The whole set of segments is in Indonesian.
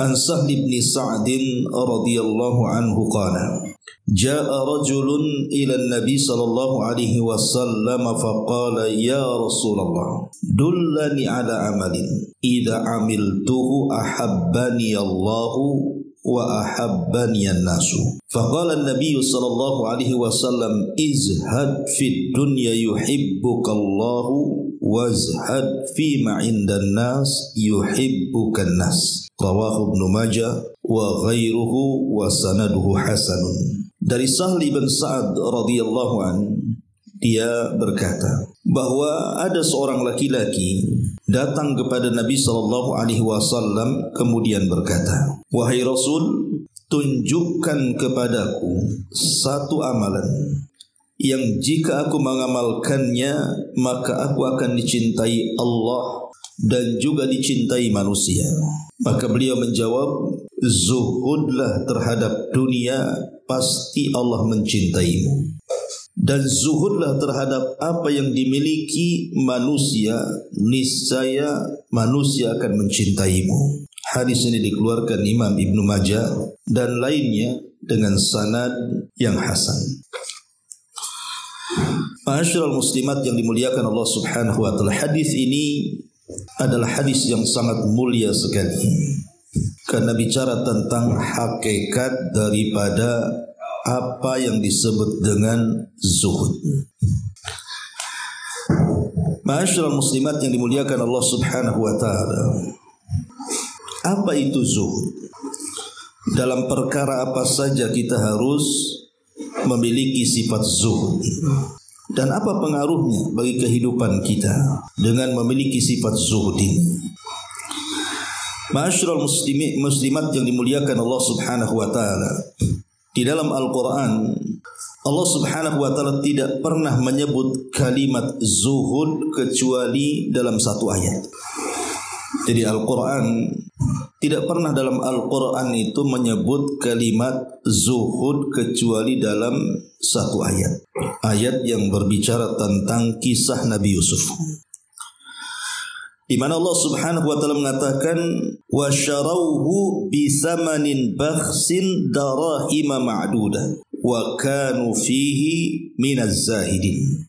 An Sahl bin Sa'd radhiyallahu anhu qala Ja'a rajulun ila an-nabi sallallahu alaihi wasallam faqala ya Rasulullah dullani ala amalin idza amiltuhu ahabbani Allahu wa ahabbani an-nasu. Faqala an-nabi sallallahu alaihi wasallam izhad fid dunya yuhibbuka Allahu wazhad fi ma 'indan nas yuhibbuka an-nas. Rawahu Ibnu Majah wa ghairuhu wa sanaduhu hasanun. Dari Sahl bin Sa'ad radhiyallahu an, dia berkata bahwa ada seorang laki-laki datang kepada Nabi sallallahu alaihi wasallam kemudian berkata, "Wahai Rasul, tunjukkan kepadaku satu amalan yang jika aku mengamalkannya maka aku akan dicintai Allah dan juga dicintai manusia." Maka beliau menjawab, "Zuhudlah terhadap dunia, pasti Allah mencintaimu. Dan zuhudlah terhadap apa yang dimiliki manusia, niscaya manusia akan mencintaimu." Hadis ini dikeluarkan Imam Ibnu Majah dan lainnya dengan sanad yang hasan. Ma'asyiral muslimat yang dimuliakan Allah Subhanahu wa taala, hadis ini adalah hadis yang sangat mulia sekali karena bicara tentang hakikat daripada apa yang disebut dengan zuhud. Ma'asyiral muslimat yang dimuliakan Allah Subhanahu wa taala, apa itu zuhud? Dalam perkara apa saja kita harus memiliki sifat zuhud? Dan apa pengaruhnya bagi kehidupan kita dengan memiliki sifat zuhud ini? Ma'asyiral muslimat yang dimuliakan Allah Subhanahu wa taala, di dalam Al-Qur'an Allah Subhanahu wa taala tidak pernah menyebut kalimat zuhud kecuali dalam satu ayat. Jadi Al-Qur'an tidak pernah dalam Al-Qur'an itu menyebut kalimat zuhud kecuali dalam satu ayat. Ayat yang berbicara tentang kisah Nabi Yusuf, di mana Allah Subhanahu wa taala mengatakan wa syarauhu bi samanin bakhsin darahima ma'dudah wa kanu fihi minaz zahidin.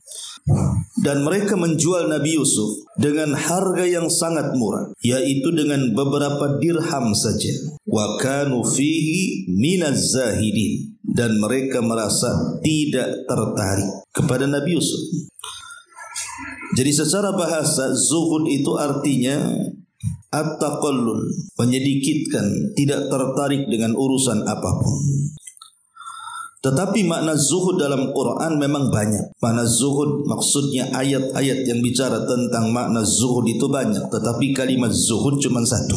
Dan mereka menjual Nabi Yusuf dengan harga yang sangat murah, yaitu dengan beberapa dirham saja. Wa kanu fihi minaz zahidin, dan mereka merasa tidak tertarik kepada Nabi Yusuf. Jadi secara bahasa zuhud itu artinya at-taqallul, menyedikitkan, tidak tertarik dengan urusan apapun. Tetapi makna zuhud dalam Quran memang banyak. Makna zuhud maksudnya ayat-ayat yang bicara tentang makna zuhud itu banyak, tetapi kalimat zuhud cuma satu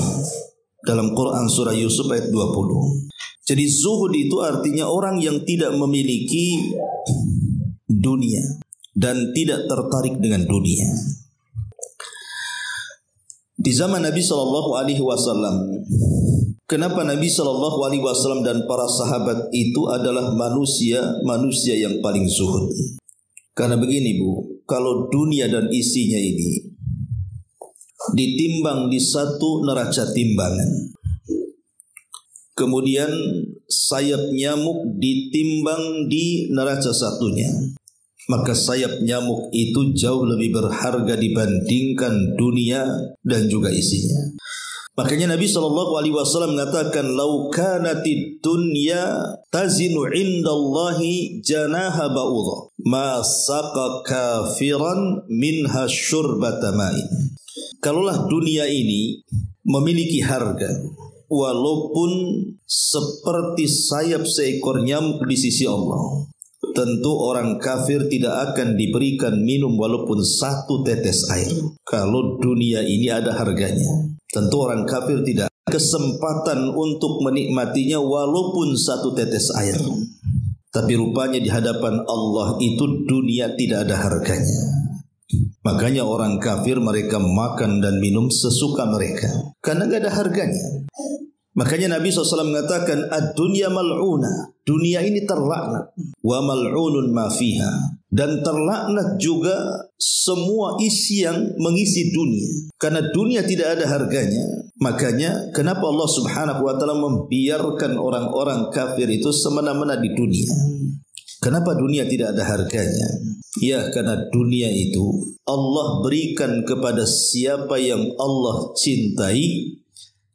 dalam Quran surah Yusuf ayat 20. Jadi zuhud itu artinya orang yang tidak memiliki dunia dan tidak tertarik dengan dunia. Di zaman Nabi sallallahu alaihi wasallam, kenapa Nabi sallallahu alaihi wasallam dan para sahabat itu adalah manusia yang paling zuhud? Karena begini Bu, kalau dunia dan isinya ini ditimbang di satu neraca timbangan, kemudian sayap nyamuk ditimbang di neraca satunya, maka sayap nyamuk itu jauh lebih berharga dibandingkan dunia dan juga isinya. Makanya Nabi SAW mengatakan, "Lau kanatid dunya tazinu indallahi janaha ba'udha, ma saqa kafiran minha syurbata ma'in." Kalaulah dunia ini memiliki harga walaupun seperti sayap seekor nyamuk di sisi Allah, tentu orang kafir tidak akan diberikan minum walaupun satu tetes air. Kalau dunia ini ada harganya, tentu orang kafir tidak ada kesempatan untuk menikmatinya walaupun satu tetes air. Tapi rupanya di hadapan Allah itu dunia tidak ada harganya. Makanya orang kafir mereka makan dan minum sesuka mereka karena gak ada harganya. Makanya Nabi SAW mengatakan ad-dunya mal'una, dunia ini terlaknat, wa mal'unun ma fiha, Dan terlaknat juga semua isi yang mengisi dunia. Karena dunia tidak ada harganya. Makanya kenapa Allah Subhanahu wa ta'ala membiarkan orang-orang kafir itu semena-mena di dunia? Kenapa dunia tidak ada harganya? Ya, karena dunia itu Allah berikan kepada siapa yang Allah cintai,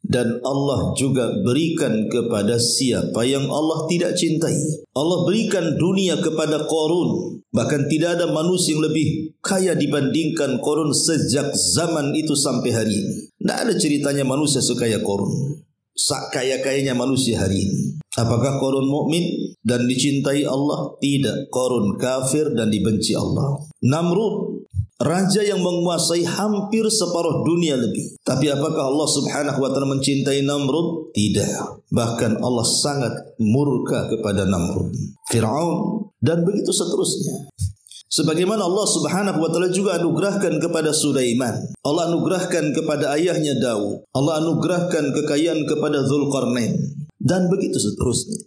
dan Allah juga berikan kepada siapa yang Allah tidak cintai. Allah berikan dunia kepada Qarun. Bahkan tidak ada manusia yang lebih kaya dibandingkan Qarun sejak zaman itu sampai hari ini. Tidak ada ceritanya manusia sekaya Qarun, sekaya-kayanya manusia hari ini. Apakah Qarun mukmin dan dicintai Allah? Tidak. Qarun kafir dan dibenci Allah. Namrud, raja yang menguasai hampir separuh dunia lebih. Tapi apakah Allah Subhanahu wa ta'ala mencintai Namrud? Tidak. Bahkan Allah sangat murka kepada Namrud. Fir'aun, dan begitu seterusnya. Sebagaimana Allah Subhanahu wa ta'ala juga anugerahkan kepada Sulaiman. Allah anugerahkan kepada ayahnya Daud. Allah anugerahkan kekayaan kepada Dzulqarnain. Dan begitu seterusnya.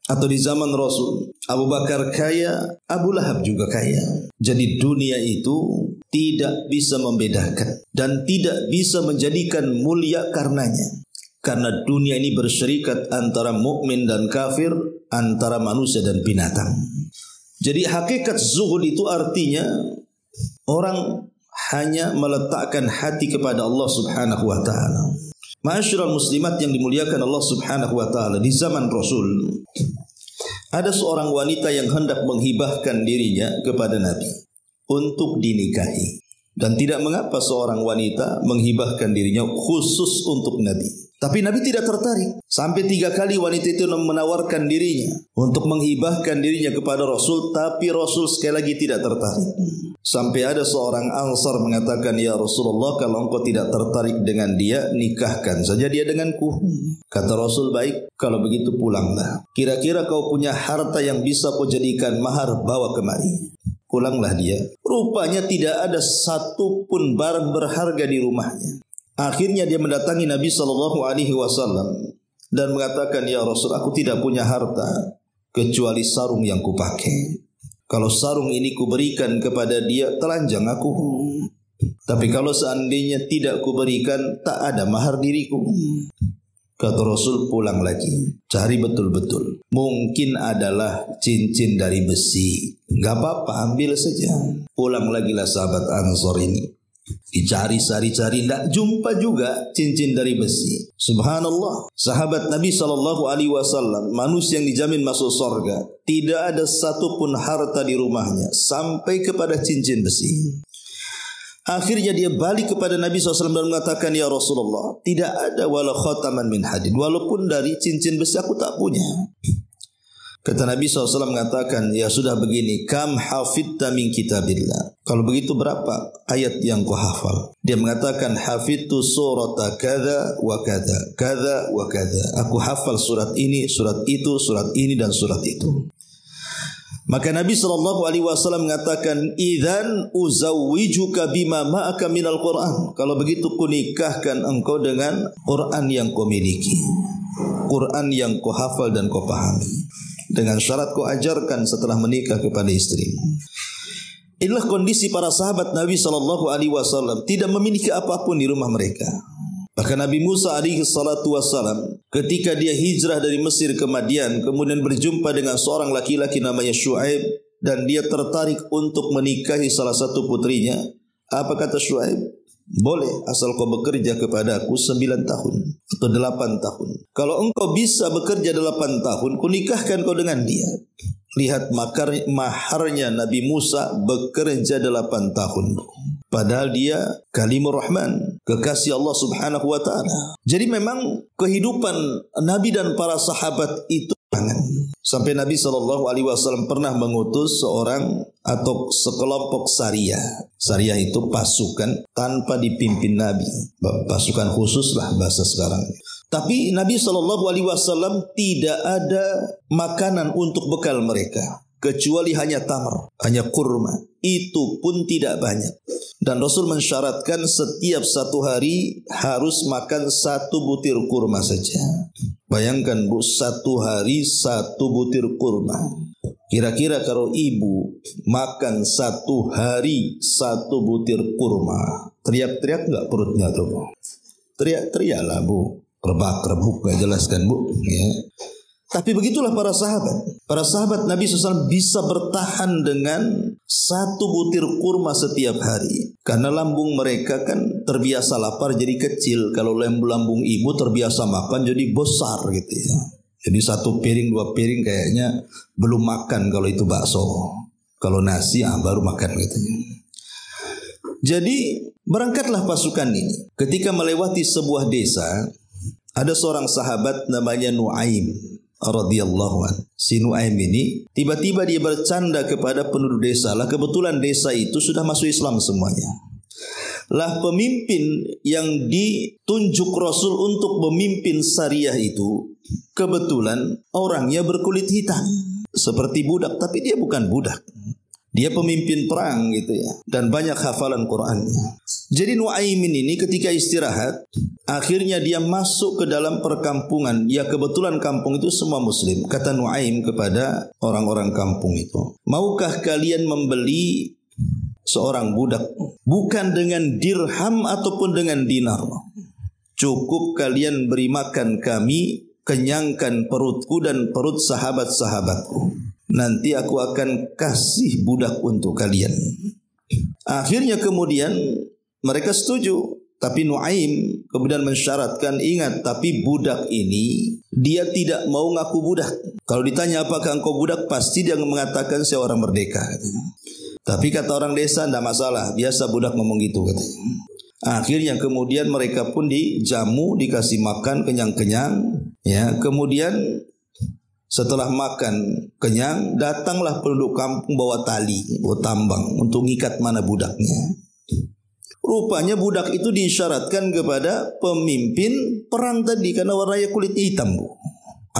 Atau di zaman Rasul, Abu Bakar kaya, Abu Lahab juga kaya. Jadi dunia itu tidak bisa membedakan dan tidak bisa menjadikan mulia karenanya. Karena dunia ini bersyarikat antara mukmin dan kafir, antara manusia dan binatang. Jadi hakikat zuhud itu artinya orang hanya meletakkan hati kepada Allah Subhanahu wa ta'ala. Ma'asyiral muslimat yang dimuliakan Allah Subhanahu wa ta'ala, di zaman Rasul ada seorang wanita yang hendak menghibahkan dirinya kepada Nabi untuk dinikahi. Dan tidak mengapa seorang wanita menghibahkan dirinya khusus untuk Nabi. Tapi Nabi tidak tertarik. Sampai 3 kali wanita itu menawarkan dirinya untuk menghibahkan dirinya kepada Rasul, tapi Rasul sekali lagi tidak tertarik. Sampai ada seorang Ansar mengatakan, "Ya Rasulullah, kalau engkau tidak tertarik dengan dia, nikahkan saja dia denganku." Kata Rasul, "Baik, kalau begitu pulanglah. Kira-kira kau punya harta yang bisa kau jadikan mahar, bawa kemari." Pulanglah dia. Rupanya tidak ada satu pun barang berharga di rumahnya. Akhirnya dia mendatangi Nabi SAW dan mengatakan, "Ya Rasul, aku tidak punya harta kecuali sarung yang kupakai. Kalau sarung ini kuberikan kepada dia, telanjang aku. Tapi kalau seandainya tidak kuberikan, tak ada mahar diriku." Kata Rasul, "Pulang lagi, cari betul-betul. Mungkin adalah cincin dari besi. Gak apa-apa, ambil saja." Pulang lagi lah sahabat Ansor ini. Dicari, cari, tidak jumpa juga cincin dari besi. Subhanallah, sahabat Nabi SAW, manusia yang dijamin masuk surga, tidak ada satupun harta di rumahnya sampai kepada cincin besi. Akhirnya dia balik kepada Nabi SAW dan mengatakan, "Ya Rasulullah, tidak ada walau khataman min hadid, walaupun dari cincin besi aku tak punya." Kata Nabi SAW mengatakan, "Ya sudah begini, kam hafidta min kitabillah. Kalau begitu berapa ayat yang kau hafal?" Dia mengatakan, "Hafidtu surata kada wa kada, kada wa kada. Aku hafal surat ini, surat itu, surat ini dan surat itu." Maka Nabi SAW mengatakan, "Idzan uzawwijuka bima ma'aka minal Qur'an." Kalau begitu kunikahkan engkau dengan Quran yang kau miliki, Quran yang kau hafal dan kau pahami, dengan syarat kau ajarkan setelah menikah kepada istrimu. Inilah kondisi para sahabat Nabi SAW, tidak memiliki apapun di rumah mereka. Bahkan Nabi Musa SAW ketika dia hijrah dari Mesir ke Madian, kemudian berjumpa dengan seorang laki-laki namanya Syuaib, dan dia tertarik untuk menikahi salah satu putrinya. Apa kata Syuaib? "Boleh, asal kau bekerja kepada aku 9 tahun atau 8 tahun. Kalau engkau bisa bekerja 8 tahun, kunikahkan kau dengan dia." Lihat maharnya Nabi Musa, bekerja 8 tahun. Padahal dia kalimur Rahman, kekasih Allah Subhanahu wa ta'ala. Jadi memang kehidupan Nabi dan para sahabat itu sampai Nabi SAW pernah mengutus seorang atau sekelompok Sariyah. Sariyah itu pasukan tanpa dipimpin Nabi, pasukan khusus lah bahasa sekarang. Tapi Nabi SAW tidak ada makanan untuk bekal mereka, kecuali hanya tamar, hanya kurma. Itu pun tidak banyak. Dan Rasul mensyaratkan setiap 1 hari harus makan 1 butir kurma saja. Bayangkan Bu, 1 hari 1 butir kurma. Kira-kira kalau ibu makan satu hari 1 butir kurma, teriak-teriak enggak perutnya tuh, Bu? Teriak-teriak lah, Bu. Rebak-rebuk enggak jelas kan, Bu? Ya. Tapi begitulah para sahabat. Para sahabat Nabi SAW bisa bertahan dengan 1 butir kurma setiap hari. Karena lambung mereka kan terbiasa lapar jadi kecil. Kalau lambung ibu terbiasa makan jadi besar gitu ya. Jadi 1 piring 2 piring kayaknya belum makan kalau itu bakso. Kalau nasi baru makan gitu ya. Jadi berangkatlah pasukan ini. Ketika melewati sebuah desa, ada seorang sahabat namanya Nuaim radhiyallahu an. Si Nuaim ini tiba-tiba dia bercanda kepada penduduk desa. Lah kebetulan desa itu sudah masuk Islam semuanya. Lah pemimpin yang ditunjuk Rasul untuk memimpin Sariyah itu kebetulan orangnya berkulit hitam seperti budak, tapi dia bukan budak. Dia pemimpin perang gitu ya, dan banyak hafalan Qur'annya. Jadi Nuaimin ini ketika istirahat, akhirnya dia masuk ke dalam perkampungan. Ya kebetulan kampung itu semua muslim. Kata Nuaim kepada orang-orang kampung itu, maukah kalian membeli seorang budak? Bukan dengan dirham ataupun dengan dinar. Cukup kalian beri makan kami, kenyangkan perutku dan perut sahabat-sahabatku. Nanti aku akan kasih budak untuk kalian. Akhirnya kemudian mereka setuju. Tapi Nuaim kemudian mensyaratkan, ingat, tapi budak ini dia tidak mau ngaku budak. Kalau ditanya apakah engkau budak, pasti dia mengatakan saya orang merdeka. Tapi kata orang desa, tidak masalah, biasa budak ngomong gitu katanya. Akhirnya kemudian mereka pun dijamu, dikasih makan kenyang-kenyang. Ya, kemudian setelah makan kenyang, datanglah penduduk kampung bawa tali, bawa tambang untuk ngikat mana budaknya. Rupanya budak itu diisyaratkan kepada pemimpin perang tadi karena warnanya kulitnya hitam, Bu.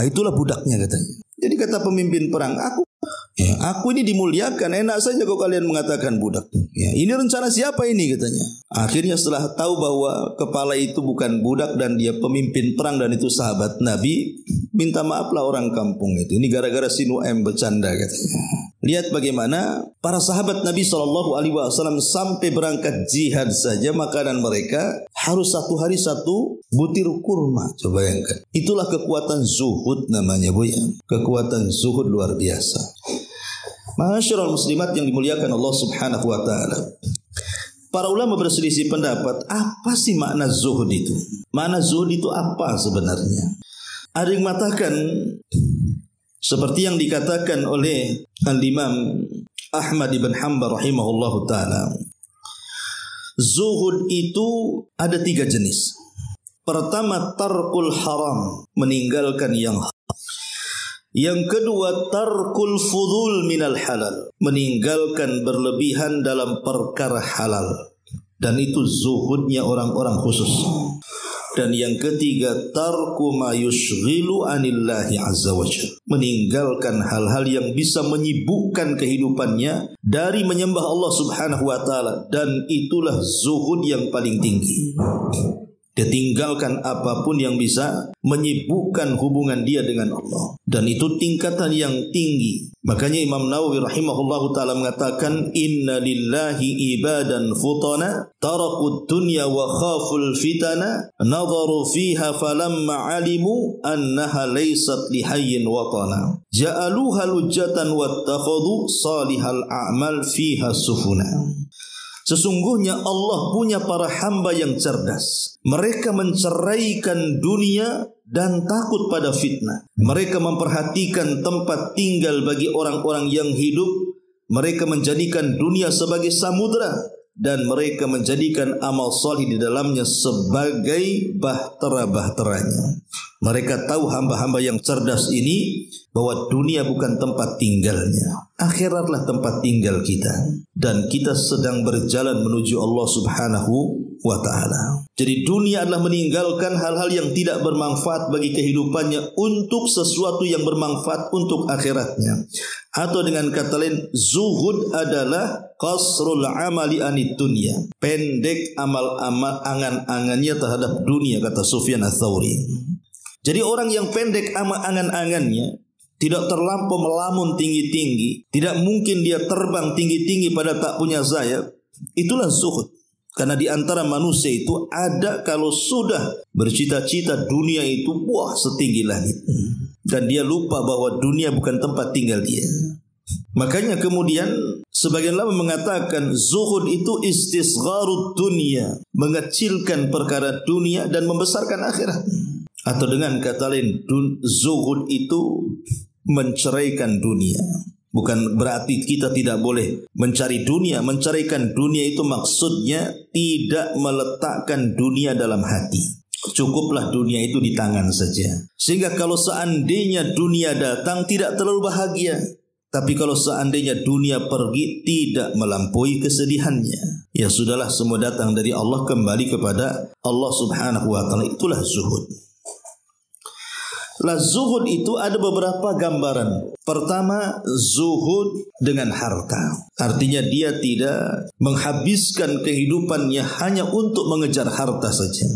Itulah budaknya katanya. Jadi kata pemimpin perang, aku ini dimuliakan, enak saja kalau kalian mengatakan budak. Ya, ini rencana siapa ini katanya. Akhirnya setelah tahu bahwa kepala itu bukan budak dan dia pemimpin perang dan itu sahabat Nabi, minta maaflah orang kampung itu. Ini gara-gara si Nuaim bercanda katanya. Lihat bagaimana para sahabat Nabi SAW sampai berangkat jihad saja makanan mereka harus 1 hari 1 butir kurma. Coba bayangkan. Itulah kekuatan zuhud namanya, Bu ya. Kekuatan zuhud luar biasa. Ma'asyiral muslimat yang dimuliakan Allah Subhanahu wa taala. Para ulama berselisih pendapat, apa sih makna zuhud itu? Makna zuhud itu apa sebenarnya? Ada yang mengatakan seperti yang dikatakan oleh Al-Imam Ahmad ibn Hanbal rahimahullahu taala. Zuhud itu ada 3 jenis. Pertama, tarkul haram, meninggalkan yang haram. Yang kedua, tarkul fudul minal halal, meninggalkan berlebihan dalam perkara halal. Dan itu zuhudnya orang-orang khusus. Dan yang ketiga, tarku ma yushghilu anillahi azza wa jalla, meninggalkan hal-hal yang bisa menyibukkan kehidupannya dari menyembah Allah Subhanahu wa taala, dan itulah zuhud yang paling tinggi. Dia tinggalkan apapun yang bisa menyibukkan hubungan dia dengan Allah, dan itu tingkatan yang tinggi. Makanya Imam Nawawi rahimahullahu taala mengatakan, inna lillahi ibadan futana tarakud dunya wa khaful fitana nadharu fiha falamma alimu annaha laysat lihayyin watana ja'aluha lujatan wattakhadhu salihal a'mal fiha sufuna. Sesungguhnya Allah punya para hamba yang cerdas. Mereka menceraikan dunia dan takut pada fitnah. Mereka memperhatikan tempat tinggal bagi orang-orang yang hidup. Mereka menjadikan dunia sebagai samudera, dan mereka menjadikan amal salih di dalamnya sebagai bahtera-bahteranya. Mereka tahu hamba-hamba yang cerdas ini bahwa dunia bukan tempat tinggalnya, akhiratlah tempat tinggal kita, dan kita sedang berjalan menuju Allah Subhanahu wa ta'ala. Jadi dunia adalah meninggalkan hal-hal yang tidak bermanfaat bagi kehidupannya untuk sesuatu yang bermanfaat untuk akhiratnya. Atau dengan kata lain, zuhud adalah qasrul amali anid dunya, pendek amal-amal angan-angannya terhadap dunia, kata Sufyan Ats-Tsauri. Jadi orang yang pendek angan-angannya, tidak terlampau melamun tinggi-tinggi, tidak mungkin dia terbang tinggi-tinggi pada tak punya sayap. Itulah zuhud. Karena di antara manusia itu ada kalau sudah bercita-cita dunia itu setinggi langit, dan dia lupa bahwa dunia bukan tempat tinggal dia. Makanya kemudian sebagian ulama mengatakan zuhud itu istisgharud dunia, mengecilkan perkara dunia dan membesarkan akhirat. Atau dengan kata lain, zuhud itu menceraikan dunia. Bukan berarti kita tidak boleh mencari dunia. Menceraikan dunia itu maksudnya tidak meletakkan dunia dalam hati. Cukuplah dunia itu di tangan saja. Sehingga kalau seandainya dunia datang tidak terlalu bahagia. Tapi kalau seandainya dunia pergi tidak melampaui kesedihannya. Ya sudahlah, semua datang dari Allah, kembali kepada Allah Subhanahu wa ta'ala. Itulah zuhud. Lah zuhud itu ada beberapa gambaran. Pertama, zuhud dengan harta. Artinya dia tidak menghabiskan kehidupannya hanya untuk mengejar harta saja.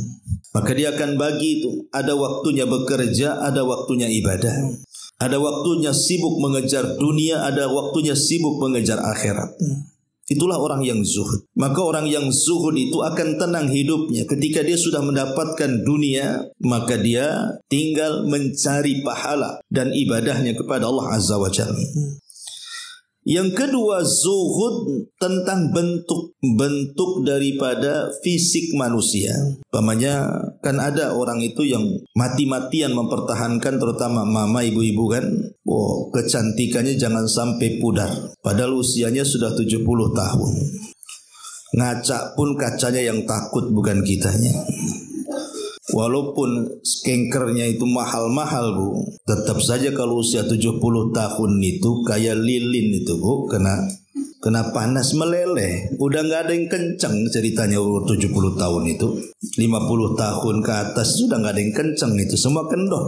Maka dia akan bagi itu. Ada waktunya bekerja, ada waktunya ibadah. Ada waktunya sibuk mengejar dunia, ada waktunya sibuk mengejar akhirat. Itulah orang yang zuhud. Maka orang yang zuhud itu akan tenang hidupnya. Ketika dia sudah mendapatkan dunia, maka dia tinggal mencari pahala dan ibadahnya kepada Allah Azza wa Jalla. Yang kedua, zuhud tentang bentuk daripada fisik manusia. Umpamanya kan ada orang itu yang mati-matian mempertahankan, terutama mama ibu-ibu kan, kecantikannya jangan sampai pudar. Padahal usianya sudah 70 tahun. Ngaca pun kacanya yang takut, bukan kitanya. Walaupun skankernya itu mahal-mahal Bu, tetap saja kalau usia 70 tahun itu kayak lilin itu Bu, kena panas meleleh. Udah gak ada yang kencang ceritanya umur 70 tahun itu. 50 tahun ke atas sudah gak ada yang kencang itu, semua kendor.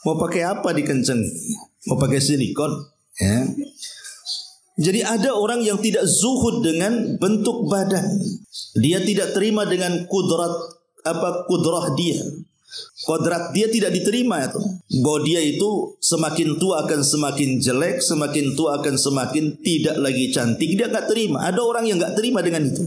Mau pakai apa dikenceng? Mau pakai silikon? Ya. Jadi ada orang yang tidak zuhud dengan bentuk badan. Dia tidak terima dengan kudrah dia. Kodrat dia tidak diterima itu. Bahwa dia itu semakin tua akan semakin jelek, semakin tua akan semakin tidak lagi cantik. Dia gak terima. Ada orang yang gak terima dengan itu.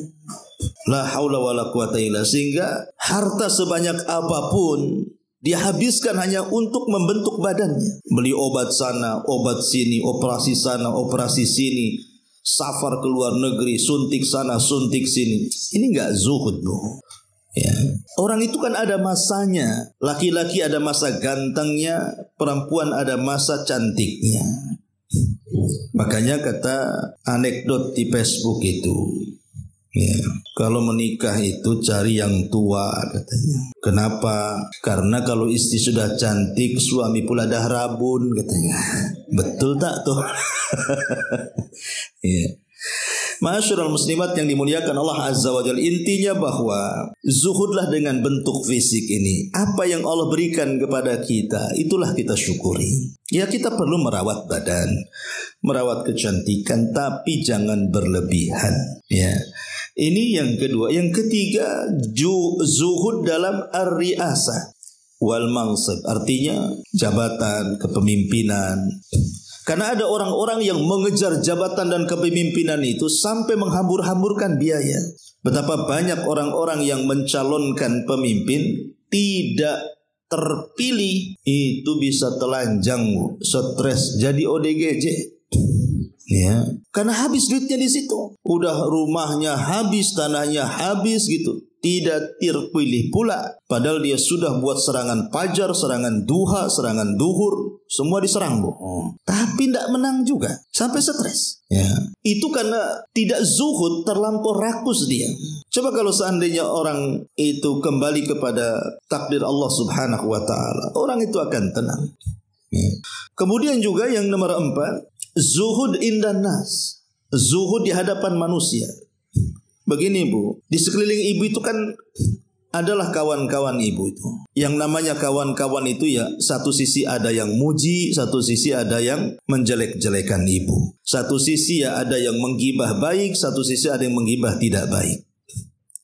La haula wa la quwata illa. Sehingga harta sebanyak apapun dia habiskan hanya untuk membentuk badannya. Beli obat sana, obat sini, operasi sana, operasi sini, safar ke luar negeri, suntik sana, suntik sini. Ini gak zuhud Bu. Ya. Orang itu kan ada masanya. Laki-laki ada masa gantengnya, perempuan ada masa cantiknya. Makanya kata anekdot di Facebook itu, ya, kalau menikah itu cari yang tua katanya. Kenapa? Karena kalau istri sudah cantik, suami pula dah rabun katanya. Betul tak tuh? Ya. Ma'asyiral muslimat yang dimuliakan Allah Azza wa Jalla, intinya bahwa zuhudlah dengan bentuk fisik ini. Apa yang Allah berikan kepada kita, itulah kita syukuri. Ya, kita perlu merawat badan, merawat kecantikan, tapi jangan berlebihan. Ya, ini yang kedua. Yang ketiga, zuhud dalam ar-ri'asah wal mansib, artinya jabatan, kepemimpinan. Karena ada orang-orang yang mengejar jabatan dan kepemimpinan itu sampai menghambur-hamburkan biaya. Betapa banyak orang-orang yang mencalonkan pemimpin tidak terpilih, itu bisa telanjang, stres, jadi ODGJ. Ya, karena habis duitnya di situ. Udah rumahnya habis, tanahnya habis gitu. Tidak terpilih pula. Padahal dia sudah buat serangan fajar, serangan duha, serangan duhur, semua diserang Bu. Tapi tidak menang juga, sampai stres. Ya, itu karena tidak zuhud, terlampau rakus dia. Coba kalau seandainya orang itu kembali kepada takdir Allah Subhanahu wa ta'ala, orang itu akan tenang. Ya. Kemudian juga yang nomor 4, zuhud indan nas, zuhud di hadapan manusia. Begini Bu, di sekeliling ibu itu kan adalah kawan-kawan ibu itu. Yang namanya kawan-kawan itu ya, satu sisi ada yang muji, satu sisi ada yang menjelek-jelekan ibu. Satu sisi ya ada yang menggibah baik, satu sisi ada yang menggibah tidak baik.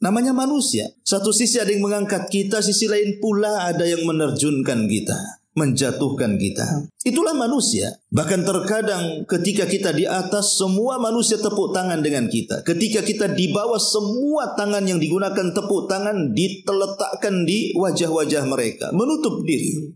Namanya manusia. Satu sisi ada yang mengangkat kita, sisi lain pula ada yang menerjunkan kita. menjatuhkan kita. Itulah manusia. Bahkan terkadang ketika kita di atas, semua manusia tepuk tangan dengan kita. Ketika kita di bawah, semua tangan yang digunakan tepuk tangan diteletakkan di wajah-wajah mereka, menutup diri.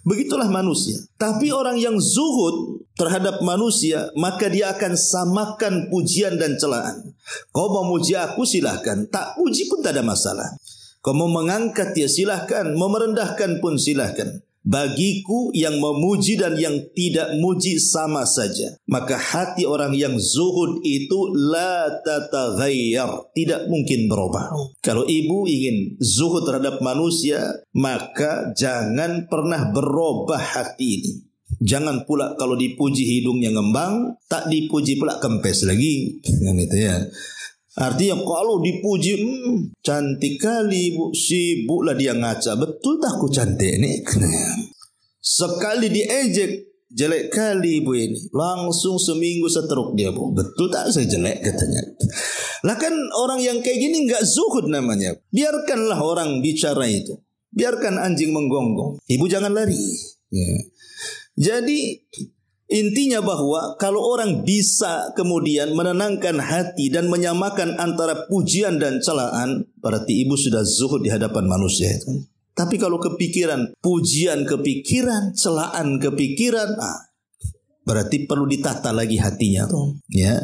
Begitulah manusia. Tapi orang yang zuhud terhadap manusia, maka dia akan samakan pujian dan celaan. Kau mau muji aku silahkan, tak puji pun tak ada masalah. Kau mau mengangkat ya silahkan, mau merendahkan pun silahkan. Bagiku yang memuji dan yang tidak muji sama saja. Maka hati orang yang zuhud itu la tataghayyar, tidak mungkin berubah. Kalau ibu ingin zuhud terhadap manusia, maka jangan pernah berubah hati ini. Jangan pula kalau dipuji hidungnya ngembang, tak dipuji pula kempes lagi. Kan itu ya. Artinya kalau dipuji, cantik kali bu, sibuklah dia ngaca. Betul tak aku cantik nih? Sekali diejek, jelek kali bu ini. Langsung seminggu seteruk dia bu. Betul tak saya jelek katanya. Lah kan orang yang kayak gini nggak zuhud namanya. Biarkanlah orang bicara itu. Biarkan anjing menggonggong. Ibu jangan lari. Ya. Jadi intinya bahwa kalau orang bisa kemudian menenangkan hati dan menyamakan antara pujian dan celaan, berarti ibu sudah zuhud di hadapan manusia itu. Tapi kalau kepikiran, pujian kepikiran, celaan kepikiran, berarti perlu ditata lagi hatinya tuh. Ya.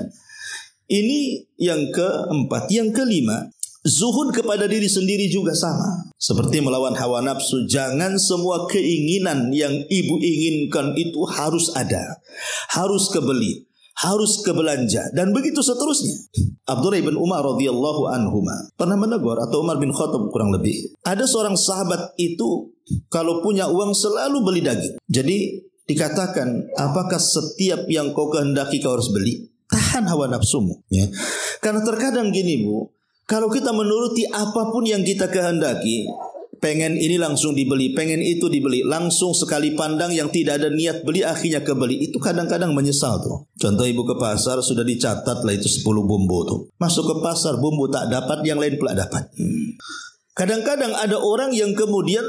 Ini yang keempat. Yang kelima, zuhud kepada diri sendiri juga sama. Seperti melawan hawa nafsu. Jangan semua keinginan yang ibu inginkan itu harus ada. Harus kebeli. Harus kebelanja. Dan begitu seterusnya. Abdullah bin Umar radhiyallahu anhuma pernah menegur, atau Umar bin Khattab kurang lebih. Ada seorang sahabat itu kalau punya uang selalu beli daging. Jadi dikatakan, apakah setiap yang kau kehendaki kau harus beli? Tahan hawa nafsumu. Ya. Karena terkadang gini bu, kalau kita menuruti apapun yang kita kehendaki, pengen ini langsung dibeli, pengen itu dibeli, langsung sekali pandang yang tidak ada niat beli akhirnya kebeli, itu kadang-kadang menyesal tuh. Contoh ibu ke pasar sudah dicatat lah itu 10 bumbu tuh. Masuk ke pasar bumbu tak dapat, yang lain pula dapat. Kadang-kadang ada orang yang kemudian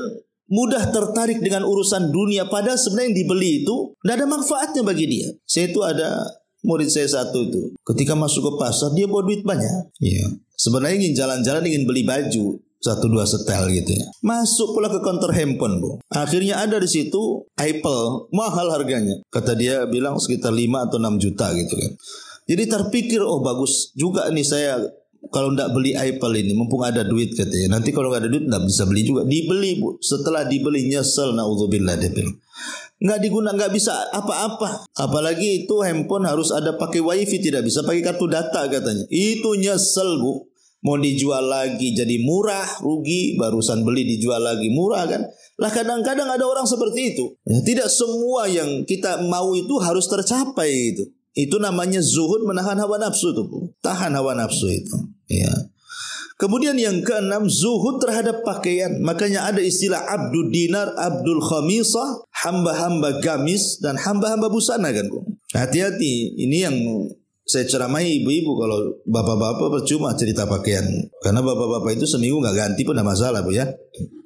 mudah tertarik dengan urusan dunia, padahal sebenarnya yang dibeli itu tidak ada manfaatnya bagi dia. Saya itu ada murid saya satu itu, ketika masuk ke pasar dia bawa duit banyak. Iya. Sebenarnya ingin jalan-jalan, ingin beli baju 1-2 setel gitu ya. Masuk pula ke counter handphone bu. Akhirnya ada di situ Apple, mahal harganya. Kata dia bilang sekitar 5 atau 6 juta gitu kan. Jadi terpikir, oh bagus juga nih saya kalau tidak beli Apple ini, mumpung ada duit katanya. Nanti kalau nggak ada duit tidak bisa beli juga. Dibeli bu. Setelah dibeli nyesel, naudzubillah dia bilang. Nggak bisa apa-apa. Apalagi itu handphone harus ada pakai wifi, tidak bisa pakai kartu data katanya. Itu nyesel bu. Mau dijual lagi jadi murah, rugi. Barusan beli dijual lagi murah kan. Lah kadang-kadang ada orang seperti itu. Ya, tidak semua yang kita mau itu harus tercapai itu. Itu namanya zuhud, menahan hawa nafsu itu bu. Tahan hawa nafsu itu. Ya. Kemudian yang keenam, zuhud terhadap pakaian. Makanya ada istilah abdul dinar, abdul khamisah, hamba-hamba gamis dan hamba-hamba busana kan bu. Hati-hati, ini yang saya ceramahi ibu-ibu. Kalau bapak-bapak percuma cerita pakaian, karena bapak-bapak itu seminggu nggak ganti pun tidak masalah bu ya,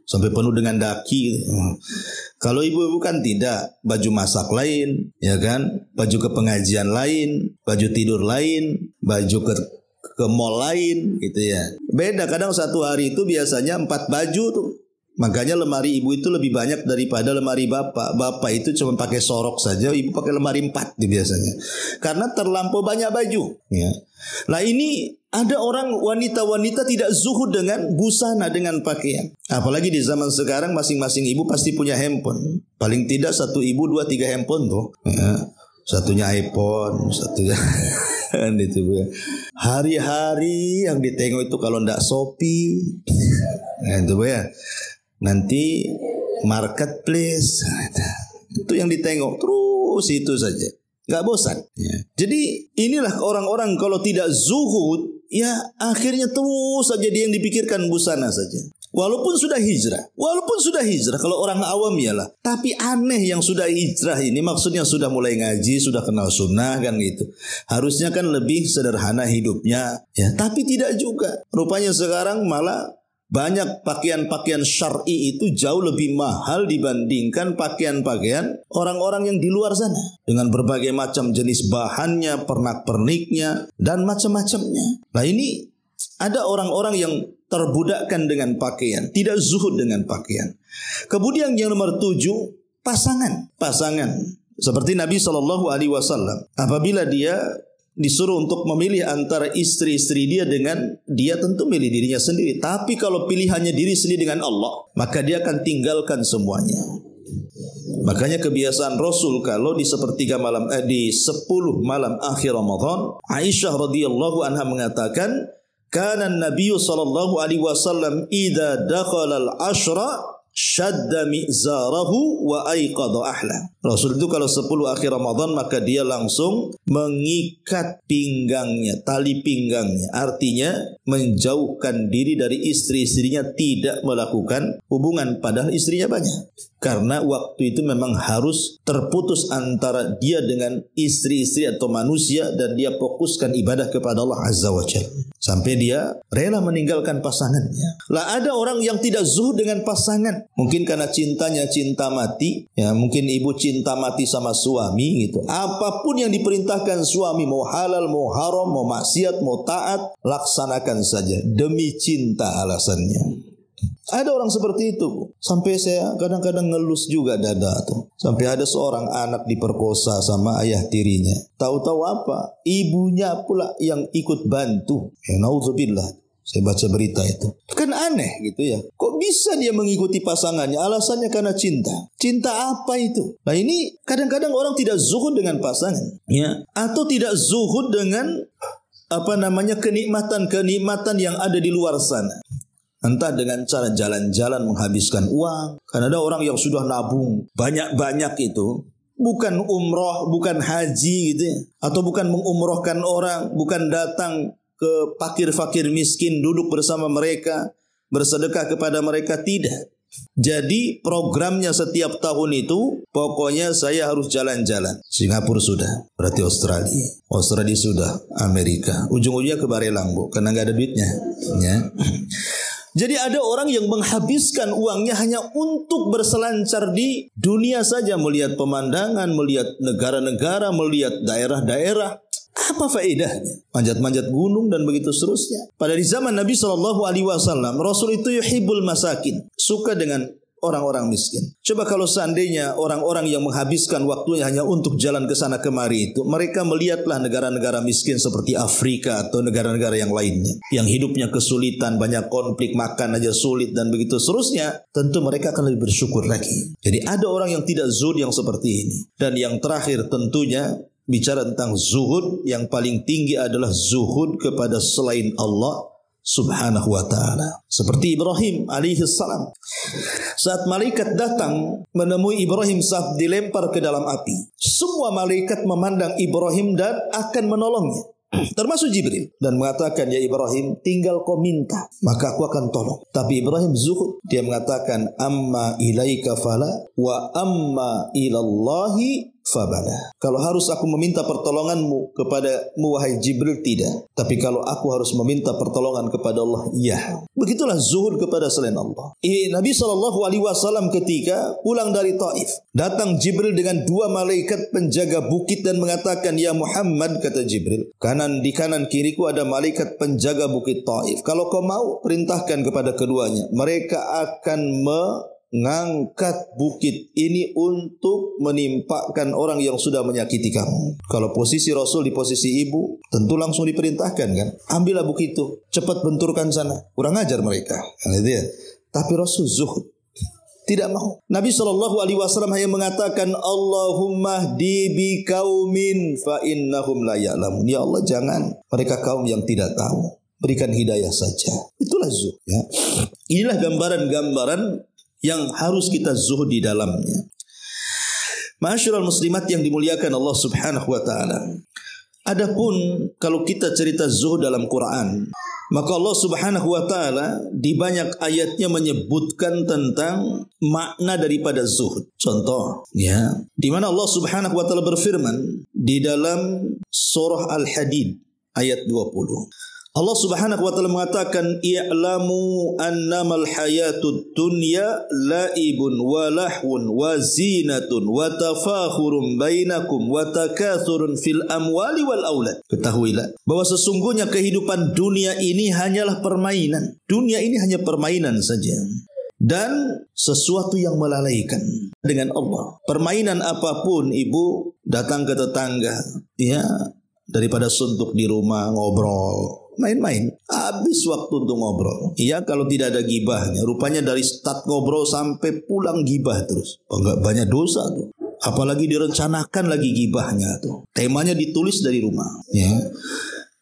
sampai penuh dengan daki gitu. Kalau ibu-ibu kan tidak, baju masak lain ya kan, baju ke pengajian lain, baju tidur lain, baju ke mall lain gitu ya. Beda, kadang satu hari itu biasanya 4 baju tuh. Makanya lemari ibu itu lebih banyak daripada lemari bapak. Bapak itu cuma pakai sorok saja, ibu pakai lemari 4 biasanya. Karena terlampau banyak baju ya. Nah ini ada orang wanita-wanita tidak zuhud dengan busana, dengan pakaian. Apalagi di zaman sekarang masing-masing ibu pasti punya handphone. Paling tidak satu ibu 2-3 handphone tuh ya. Satunya iPhone, satunya itu ya. Hari-hari yang ditengok itu kalau ndak Shopee, nah, itu ya. Nanti marketplace, itu yang ditengok terus itu saja, nggak bosan. Ya. Jadi inilah orang-orang kalau tidak zuhud, ya akhirnya terus saja dia yang dipikirkan busana saja. Walaupun sudah hijrah, kalau orang awam ialah. Tapi aneh yang sudah hijrah ini, maksudnya sudah mulai ngaji, sudah kenal sunnah kan gitu. Harusnya kan lebih sederhana hidupnya, ya. Tapi tidak juga. Rupanya sekarang malah Banyak pakaian-pakaian syar'i itu jauh lebih mahal dibandingkan pakaian-pakaian orang-orang yang di luar sana. Dengan berbagai macam jenis bahannya, pernak-perniknya, dan macam-macamnya. Nah ini ada orang-orang yang terbudakkan dengan pakaian, tidak zuhud dengan pakaian. Kemudian yang nomor 7, pasangan. Seperti Nabi SAW, apabila dia disuruh untuk memilih antara istri-istri dia dengan dia, tentu milih dirinya sendiri. Tapi kalau pilihannya diri sendiri dengan Allah, maka dia akan tinggalkan semuanya. Makanya kebiasaan Rasul kalau di 10 malam akhir Ramadan, Aisyah radhiyallahu anha mengatakan, kana Nabi sallallahu alaihi wasallam idza dakhala al-ashra syadda mi'zarahu wa aiqadha ahla. Rasul itu kalau 10 akhir Ramadan maka dia langsung mengikat pinggangnya, tali pinggangnya. Artinya menjauhkan diri dari istri-istrinya, tidak melakukan hubungan padahal istrinya banyak. Karena waktu itu memang harus terputus antara dia dengan istri-istri atau manusia dan dia fokuskan ibadah kepada Allah Azza wa Jalla. Sampai dia rela meninggalkan pasangannya. Lah ada orang yang tidak zuhud dengan pasangan. Mungkin karena cintanya cinta mati, ya mungkin ibu cinta mati sama suami gitu. Apapun yang diperintahkan suami, mau halal, mau haram, mau maksiat, mau taat, laksanakan saja demi cinta alasannya. Ada orang seperti itu. Sampai saya kadang-kadang ngelus juga dada tuh. Sampai ada seorang anak diperkosa sama ayah tirinya. Tahu-tahu apa? Ibunya pula yang ikut bantu. Ya naudzubillah. Saya baca berita itu. Kan aneh gitu ya. Kok bisa dia mengikuti pasangannya? Alasannya karena cinta. Cinta apa itu? Nah ini kadang-kadang orang tidak zuhud dengan pasangan. Ya. Atau tidak zuhud dengan kenikmatan-kenikmatan yang ada di luar sana. Entah dengan cara jalan-jalan menghabiskan uang. Karena ada orang yang sudah nabung banyak-banyak itu. Bukan umroh, bukan haji gitu ya. Atau bukan mengumrohkan orang. Bukan datang ke fakir-fakir miskin, duduk bersama mereka, bersedekah kepada mereka. Tidak. Jadi programnya setiap tahun itu, pokoknya saya harus jalan-jalan. Singapura sudah, berarti Australia sudah, Amerika. Ujung-ujungnya ke Barelang, Bu, karena nggak ada duitnya. Ya. Jadi ada orang yang menghabiskan uangnya hanya untuk berselancar di dunia saja. Melihat pemandangan, melihat negara-negara, melihat daerah-daerah. Apa faedahnya? Manjat-manjat gunung dan begitu seterusnya. Pada di zaman Nabi SAW, Rasul itu yuhibbul masakin. Suka dengan orang-orang miskin. Coba kalau seandainya orang-orang yang menghabiskan waktunya hanya untuk jalan ke sana kemari itu, mereka melihatlah negara-negara miskin seperti Afrika atau negara-negara yang lainnya, yang hidupnya kesulitan, banyak konflik, makan aja sulit dan begitu seterusnya, tentu mereka akan lebih bersyukur lagi. Jadi ada orang yang tidak zuhud yang seperti ini. Dan yang terakhir tentunya bicara tentang zuhud, yang paling tinggi adalah zuhud kepada selain Allah Subhanahu wa ta'ala. Seperti Ibrahim alaihi salam. Saat malaikat datang menemui Ibrahim saat dilempar ke dalam api, semua malaikat memandang Ibrahim dan akan menolongnya, termasuk Jibril, dan mengatakan, ya Ibrahim, tinggal kau minta, maka aku akan tolong. Tapi Ibrahim zuhud. Dia mengatakan, amma ilaika fala wa amma ilallahi fabala. Kalau harus aku meminta pertolonganmu kepadamu wahai Jibril, tidak. Tapi kalau aku harus meminta pertolongan kepada Allah, iya. Begitulah zuhud kepada selain Allah. Nabi SAW ketika pulang dari Taif, datang Jibril dengan 2 malaikat penjaga bukit dan mengatakan, ya Muhammad, kata Jibril, di kanan kiriku ada malaikat penjaga bukit Taif. Kalau kau mau, perintahkan kepada keduanya. Mereka akan mengangkat bukit ini untuk menimpakan orang yang sudah menyakiti kamu. Kalau posisi Rasul di posisi ibu, tentu langsung diperintahkan kan, ambillah bukit itu, cepat benturkan sana. Kurang ajar mereka, gitu ya. Tapi Rasul zuhud, tidak mau. Nabi SAW hanya mengatakan, Allahumma hdi bi qaumin fa innahum la ya'lamun. Ya Allah, jangan mereka kaum yang tidak tahu, berikan hidayah saja. Itulah zuhud ya. Inilah gambaran-gambaran yang harus kita zuhud di dalamnya. Ma'asyiral muslimat yang dimuliakan Allah Subhanahu wa ta'ala. Adapun kalau kita cerita zuhud dalam Quran, maka Allah Subhanahu wa ta'ala di banyak ayatnya menyebutkan tentang makna daripada zuhud. Contoh ya, di mana Allah Subhanahu wa ta'ala berfirman di dalam surah Al-Hadid ayat 20. Allah Subhanahu wa taala mengatakan i'lamu annamal hayatud dunya la'ibun wa lahwun wa zinatun wa tafakhurun bainakum wa takathurun fil amwali wal aulad. Ketahuilah bahwa sesungguhnya kehidupan dunia ini hanyalah permainan. Dunia ini hanya permainan saja dan sesuatu yang melalaikan dengan Allah. Permainan apapun, ibu datang ke tetangga, ya, daripada suntuk di rumah ngobrol, main-main, habis waktu untuk ngobrol. Iya, kalau tidak ada gibahnya. Rupanya dari start ngobrol sampai pulang gibah terus. Enggak, banyak dosa tuh. Apalagi direncanakan lagi gibahnya tuh. Temanya ditulis dari rumah. Ya.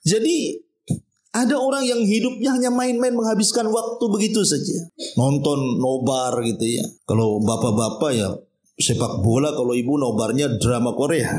Jadi ada orang yang hidupnya hanya main-main, menghabiskan waktu begitu saja. Nonton nobar gitu ya. Kalau bapak-bapak ya sepak bola, kalau ibu nobarnya drama Korea.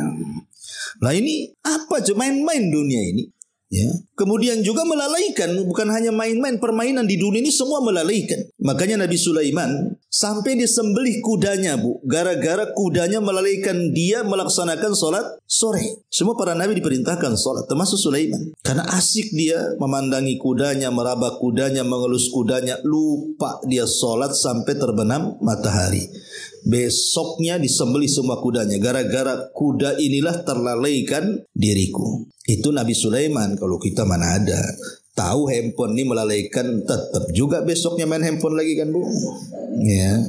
Nah ini apa aja, main-main dunia ini. Ya. Kemudian juga melalaikan, bukan hanya main-main, permainan di dunia ini semua melalaikan. Makanya Nabi Sulaiman sampai disembelih kudanya, Bu, gara-gara kudanya melalaikan dia melaksanakan sholat sore. Semua para nabi diperintahkan sholat, termasuk Sulaiman. Karena asik dia memandangi kudanya, meraba kudanya, mengelus kudanya, lupa dia sholat sampai terbenam matahari. Besoknya disembelih semua kudanya, gara-gara kuda inilah terlalaikan diriku. Itu Nabi Sulaiman. Kalau kita mana ada tahu handphone ini melalaikan, tetap juga besoknya main handphone lagi kan, Bu. Ya.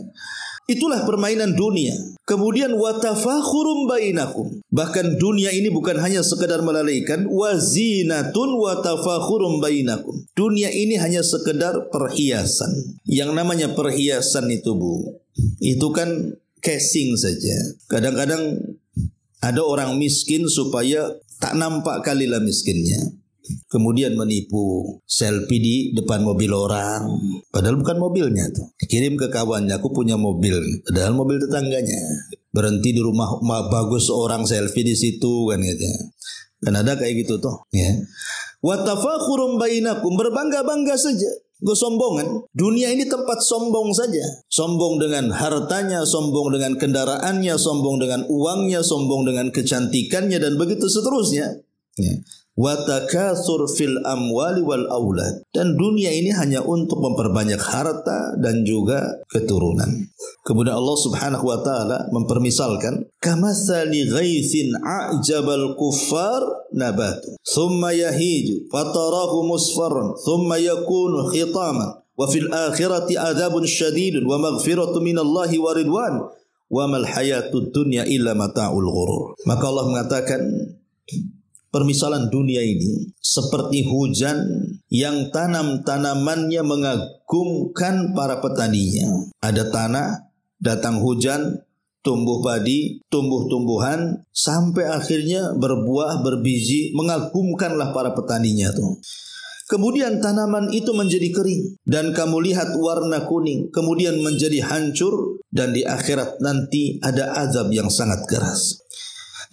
Itulah permainan dunia. Kemudian watafakhurum bainakum. Bahkan dunia ini bukan hanya sekedar melalaikan, wazinatun watafakhurum bainakum. Dunia ini hanya sekedar perhiasan. Yang namanya perhiasan itu, Bu, itu kan casing saja. Kadang-kadang ada orang miskin supaya tak nampak kalilah miskinnya. Kemudian menipu, selfie di depan mobil orang, padahal bukan mobilnya tuh. Dikirim ke kawannya, aku punya mobil, padahal mobil tetangganya. Berhenti di rumah bagus orang, selfie di situ kan gitu. Kan ada kayak gitu tuh, ya. Wa tafakhurum bainakum, berbangga-bangga saja. Kesombongan. Dunia ini tempat sombong saja. Sombong dengan hartanya, sombong dengan kendaraannya, sombong dengan uangnya, sombong dengan kecantikannya, dan begitu seterusnya. Ya. Wa takatsur fil amwali wal aulad. Dan dunia ini hanya untuk memperbanyak harta dan juga keturunan. Kemudian Allah Subhanahu wa taala mempermisalkan kamatsali ghaitsin a'jabal kuffar nabatu thumma yahiju fatarahu musfarran thumma yakunu khitaman wa fil akhirati adzabun syadidun wa maghfiratun minallahi wa ridwan wa mal hayatud dunya illa mata'ul ghurur. Maka Allah mengatakan permisalan dunia ini seperti hujan yang tanam-tanamannya mengagumkan para petaninya. Ada tanah, datang hujan, tumbuh padi, tumbuh-tumbuhan, sampai akhirnya berbuah, berbiji, mengagumkanlah para petaninya tuh. Kemudian tanaman itu menjadi kering dan kamu lihat warna kuning, kemudian menjadi hancur, dan di akhirat nanti ada azab yang sangat keras.